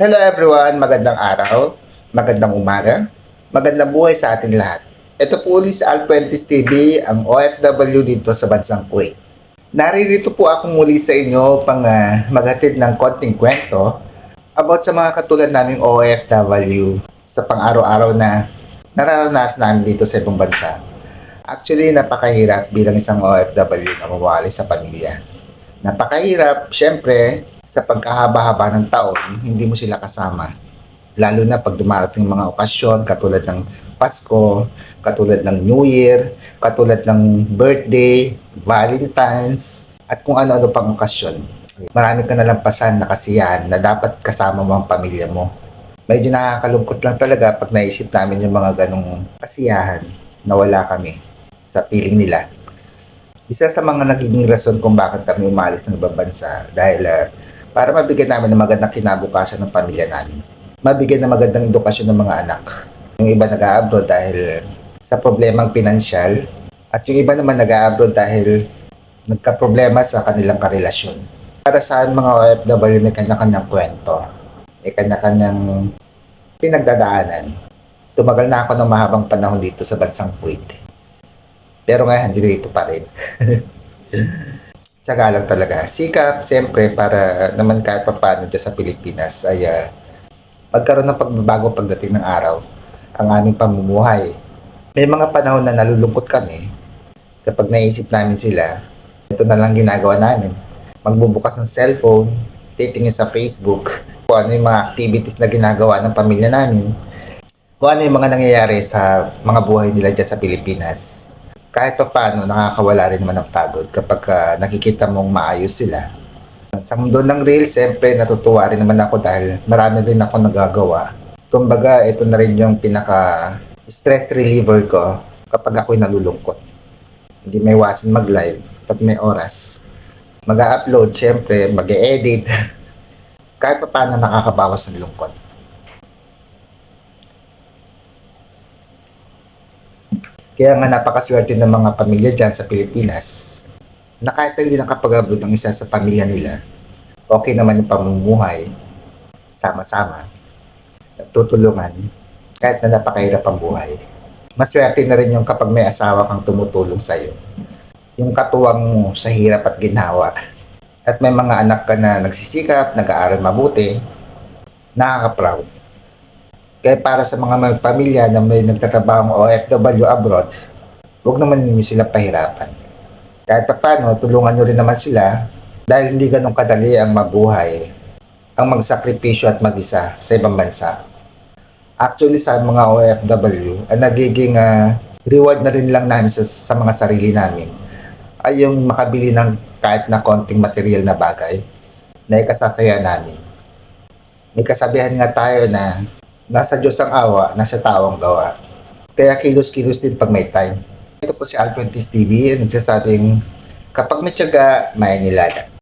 Hello everyone, magandang araw, magandang umaga, magandang buhay sa ating lahat. Ito po ulit sa Al20s TV, ang OFW dito sa bansang Kuwait. Naririto po ako muli sa inyo pang maghatid ng konting kwento about sa mga katulad naming OFW sa pang-araw-araw na nararanasan namin dito sa ibang bansa. Actually, napakahirap bilang isang OFW na mawali sa pamilya. Napakahirap, syempre, sa pagkahaba-haba ng taon, hindi mo sila kasama. Lalo na pag dumarating mga okasyon, katulad ng Pasko, katulad ng New Year, katulad ng birthday, Valentine's, at kung ano-ano pang okasyon. Marami ka nalampasan na kasiyahan na dapat kasama mo ang pamilya mo. Medyo nakakalungkot lang talaga pag naisip namin yung mga ganong kasiyahan na wala kami sa piling nila. Isa sa mga nagiging rason kung bakit kami umalis ng ibang bansa dahil para mabigyan namin ng magandang kinabukasan ng pamilya namin. Mabigyan ng magandang edukasyon ng mga anak. Yung iba nag-a-abroad dahil sa problemang pinansyal at yung iba naman nag-a-abroad dahil nagka-problema sa kanilang karelasyon. Para sa mga OFW may kanya-kanyang kwento. May kanya-kanyang pinagdadaanan. Tumagal na ako ng mahabang panahon dito sa bansang Kuwait. Pero ngayon, dito pa rin. Tsaga lang talaga. Sikap, siyempre, para naman kahit paano dyan sa Pilipinas ay magkaroon ng pagbabago pagdating ng araw ang aming pamumuhay. May mga panahon na nalulungkot kami kapag naisip namin sila. Ito na lang ginagawa namin. Magbubukas ng cellphone, titingin sa Facebook, kung ano yung mga activities na ginagawa ng pamilya namin, kung ano yung mga nangyayari sa mga buhay nila dyan sa Pilipinas. Kahit pa paano, nakakawala rin naman ng pagod kapag nakikita mong maayos sila. Sa mundo ng Reels, siyempre natutuwa rin naman ako dahil marami rin ako nagagawa. Kumbaga, ito na rin yung pinaka-stress reliever ko kapag ako'y nalulungkot. Hindi may iwasan mag-live pag may oras. Mag-upload, siyempre, mag-e-edit. Kahit pa paano nakakabawas ng lungkot. Kaya nga napakaswerte ng mga pamilya dyan sa Pilipinas na kahit hindi nakapag-abroad ang isa sa pamilya nila, okay naman yung pamumuhay, sama-sama, tutulungan, kahit na napakahirap ang buhay. Maswerte na rin yung kapag may asawa kang tumutulong sa'yo. Yung katuwang mo sa hirap at ginawa. At may mga anak ka na nagsisikap, nag-aaral mabuti, nakaka-proud. Kaya para sa mga pamilya na may nagtatrabahong OFW abroad, huwag naman niyo sila pahirapan. Kahit pa paano, tulungan nyo rin naman sila dahil hindi ganun kadali ang mabuhay, ang magsakripisyo at mag-isa sa ibang bansa. Actually, sa mga OFW, ang nagiging reward na rin lang namin sa mga sarili namin ay yung makabili ng kahit na konting material na bagay na ikasasaya namin. May kasabihan nga tayo na nasa Diyos ang awa, nasa tao ang gawa. Kaya kilos-kilos din pag may time. Ito po si Al20s TV, nagsasabing kapag may tiyaga, may nilaga.